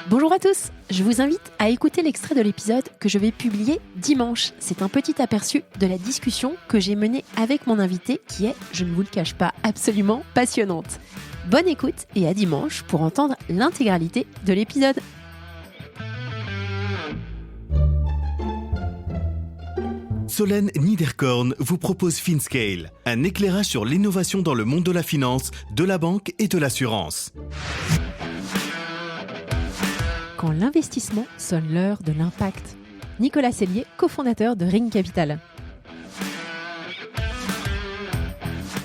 Bonjour à tous, je vous invite à écouter l'extrait de l'épisode que je vais publier dimanche. C'est un petit aperçu de la discussion que j'ai menée avec mon invité qui est, je ne vous le cache pas, absolument passionnante. Bonne écoute et à dimanche pour entendre l'intégralité de l'épisode. Solène Niederkorn vous propose FinScale, un éclairage sur l'innovation dans le monde de la finance, de la banque et de l'assurance. Quand l'investissement sonne l'heure de l'impact. Nicolas Sellier, cofondateur de Ring Capital.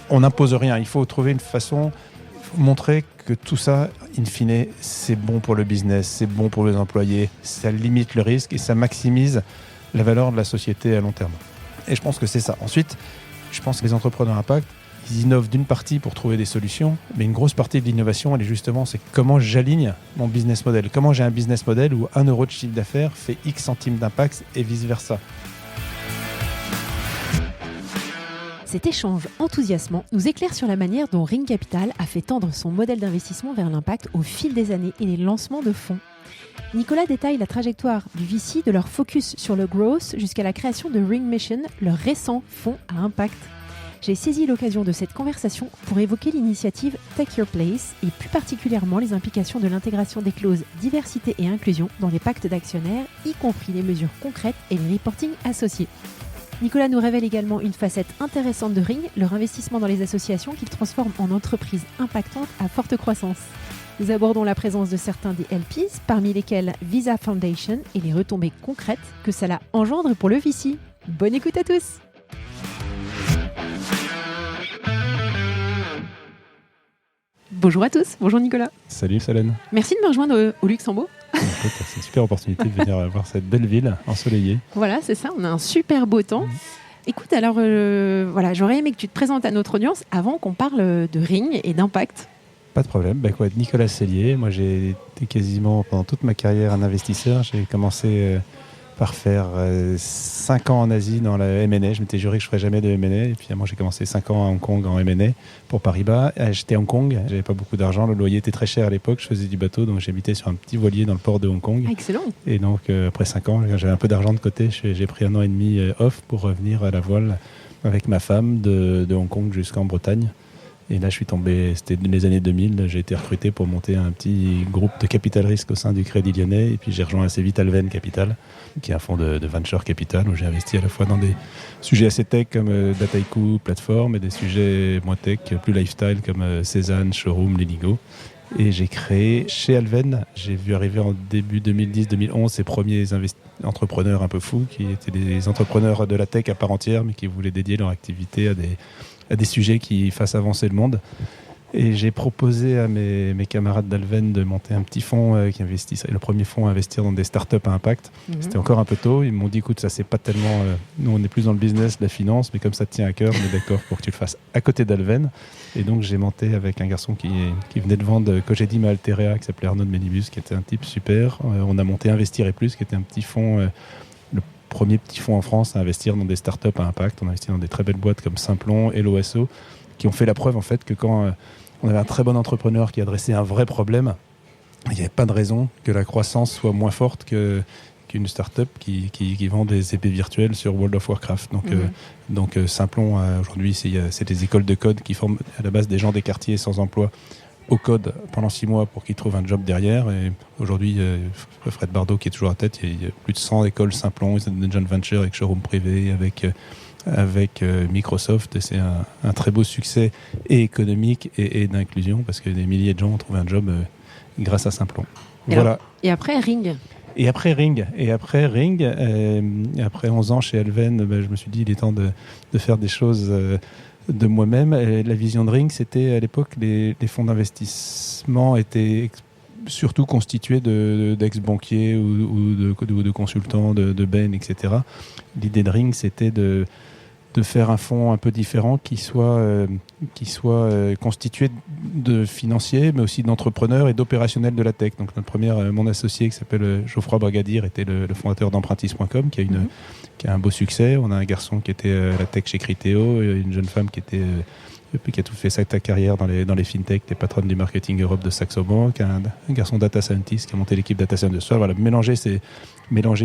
On n'impose rien, il faut trouver une façon, montrer que tout ça, in fine, c'est bon pour le business, c'est bon pour les employés, ça limite le risque et ça maximise la valeur de la société à long terme. Et je pense que c'est ça. Ensuite, je pense que les entrepreneurs impact, ils innovent d'une partie pour trouver des solutions, mais une grosse partie de l'innovation, elle est justement, c'est comment j'aligne mon business model. Comment j'ai un business model où 1 euro de chiffre d'affaires fait X centimes d'impact et vice-versa. Cet échange enthousiasmant nous éclaire sur la manière dont Ring Capital a fait tendre son modèle d'investissement vers l'impact au fil des années et les lancements de fonds. Nicolas détaille la trajectoire du VC de leur focus sur le growth jusqu'à la création de Ring Mission, leur récent fonds à impact. J'ai saisi l'occasion de cette conversation pour évoquer l'initiative Take Your Place et plus particulièrement les implications de l'intégration des clauses diversité et inclusion dans les pactes d'actionnaires, y compris les mesures concrètes et les reporting associés. Nicolas nous révèle également une facette intéressante de Ring, leur investissement dans les associations qu'ils transforment en entreprises impactantes à forte croissance. Nous abordons la présence de certains des LPs, parmi lesquels Visa Foundation et les retombées concrètes que cela engendre pour le VC. Bonne écoute à tous! Bonjour à tous, bonjour Nicolas. Salut Solène. Merci de me rejoindre au Luxembourg. C'est une super opportunité de venir voir cette belle ville ensoleillée. Voilà, c'est ça, on a un super beau temps. Écoute, alors j'aurais aimé que tu te présentes à notre audience avant qu'on parle de Ring et d'impact. Pas de problème. Nicolas Sellier, moi j'ai été quasiment pendant toute ma carrière un investisseur. J'ai commencé par faire 5 ans en Asie dans la M&A. Je m'étais juré que je ne ferais jamais de M&A. Et puis moi j'ai commencé 5 ans à Hong Kong en M&A pour Paribas. J'étais à Hong Kong, j'avais pas beaucoup d'argent. Le loyer était très cher à l'époque. Je faisais du bateau, donc j'habitais sur un petit voilier dans le port de Hong Kong. Ah, excellent. Et donc après 5 ans, j'avais un peu d'argent de côté. J'ai pris 1 an et demi off pour revenir à la voile avec ma femme de Hong Kong jusqu'en Bretagne. Et là, je suis tombé, c'était les années 2000, j'ai été recruté pour monter un petit groupe de capital risque au sein du Crédit Lyonnais. Et puis j'ai rejoint assez vite Alven Capital, qui est un fonds de venture capital, où j'ai investi à la fois dans des sujets assez tech comme Dataiku, plateforme, et des sujets moins tech, plus lifestyle comme Cézanne, Showroom, Leligo. Et j'ai créé chez Alven, j'ai vu arriver en début 2010-2011 ces premiers entrepreneurs un peu fous, qui étaient des entrepreneurs de la tech à part entière, mais qui voulaient dédier leur activité à des sujets qui fassent avancer le monde. Et j'ai proposé à mes camarades d'Alven de monter un petit fonds qui investissait, le premier fonds à investir dans des startups à impact. C'était encore un peu tôt. Ils m'ont dit, écoute, ça c'est pas tellement... nous, on est plus dans le business, la finance, mais comme ça te tient à cœur, on est d'accord pour que tu le fasses à côté d'Alven. Et donc, j'ai monté avec un garçon qui venait de vendre Cogedi Alterea, qui s'appelait Arnaud de Ménibus, qui était un type super. On a monté Investir et Plus, qui était un petit fonds... le premier petit fonds en France à investir dans des startups à impact. On a investi dans des très belles boîtes comme Simplon et l'OSO, qui ont fait la preuve en fait que quand on avait un très bon entrepreneur qui adressait un vrai problème, il n'y avait pas de raison que la croissance soit moins forte qu'une startup qui vend des épées virtuelles sur World of Warcraft. Donc Simplon, aujourd'hui, c'est des écoles de code qui forment à la base des gens des quartiers sans emploi au code pendant 6 mois pour qu'ils trouvent un job derrière. Et aujourd'hui, Fred Bardot qui est toujours à tête, il y a plus de 100 écoles Simplon, des joint ventures avec showroom privé, avec Microsoft. Et c'est un très beau succès et économique et d'inclusion parce que des milliers de gens ont trouvé un job grâce à Simplon. Voilà. Et après Ring. Et après Ring, après 11 ans chez Alven, je me suis dit il est temps de faire des choses de moi-même. La vision de Ring, c'était à l'époque, les fonds d'investissement étaient surtout constitués d'ex-banquiers ou de consultants de Bain, etc. L'idée de Ring, c'était de faire un fonds un peu différent qui soit constitué de financiers, mais aussi d'entrepreneurs et d'opérationnels de la tech. Donc mon associé qui s'appelle Geoffroy Bragadier était le fondateur d'empruntis.com qui a un beau succès. On a un garçon qui était à la tech chez Criteo, une jeune femme qui était qui a tout fait sa carrière dans les fintech, qui est patronne du marketing Europe de Saxo Bank, un garçon data scientist qui a monté l'équipe data science de soi. Voilà, mélanger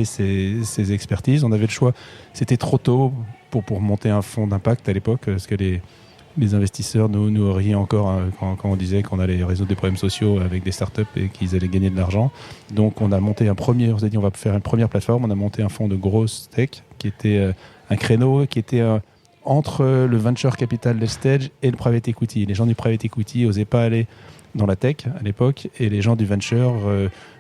ses expertises. On avait le choix. C'était trop tôt pour monter un fonds d'impact à l'époque, parce que les investisseurs nous riaient encore quand on disait qu'on allait résoudre des problèmes sociaux avec des startups et qu'ils allaient gagner de l'argent. Donc on a monté on s'est dit on va faire une première plateforme. On a monté un fonds de grosse tech qui était un créneau qui était entre le venture capital de stage et le private equity. Les gens du private equity n'osaient pas aller dans la tech à l'époque, et les gens du venture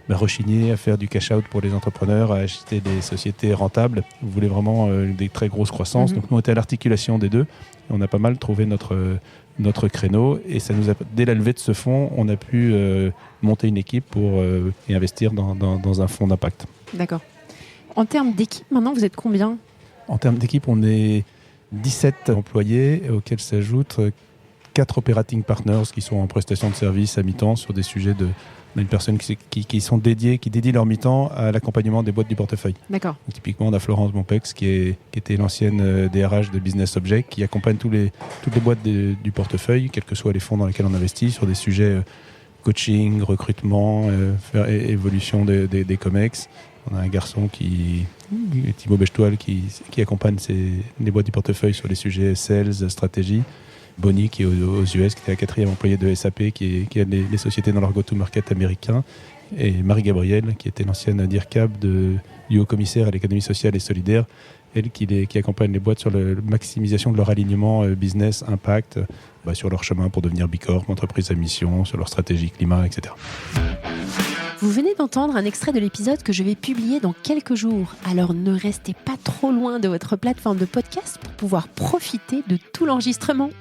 rechignaient à faire du cash out pour les entrepreneurs, à acheter des sociétés rentables. Ils voulaient vraiment des très grosses croissances. Donc nous on était à l'articulation des deux. Et on a pas mal trouvé notre créneau, et ça nous a, dès la levée de ce fonds, on a pu monter une équipe et investir dans un fonds d'impact. D'accord. En termes d'équipe, maintenant, vous êtes combien ? En termes d'équipe, on est 17 employés, auxquels s'ajoutent 4 operating partners qui sont en prestation de service à mi-temps sur des sujets une personne qui dédie leur mi-temps à l'accompagnement des boîtes du portefeuille. D'accord. Donc, typiquement, on a Florence Mompex qui était l'ancienne DRH de Business Object, qui accompagne toutes les boîtes du portefeuille, quels que soient les fonds dans lesquels on investit, sur des sujets coaching, recrutement, évolution des COMEX. On a un garçon Thibaut Bechtoile, qui accompagne les boîtes du portefeuille sur les sujets sales, stratégie. Bonnie, qui est aux US, qui était la 4e employée de SAP, qui aide les sociétés dans leur go-to-market américain. Et Marie-Gabrielle, qui était l'ancienne DIRCAB du haut-commissaire à l'économie sociale et solidaire, elle qui accompagne les boîtes sur la maximisation de leur alignement business, impact, sur leur chemin pour devenir Bicorp, entreprise à mission, sur leur stratégie climat, etc. Vous venez d'entendre un extrait de l'épisode que je vais publier dans quelques jours. Alors ne restez pas trop loin de votre plateforme de podcast pour pouvoir profiter de tout l'enregistrement.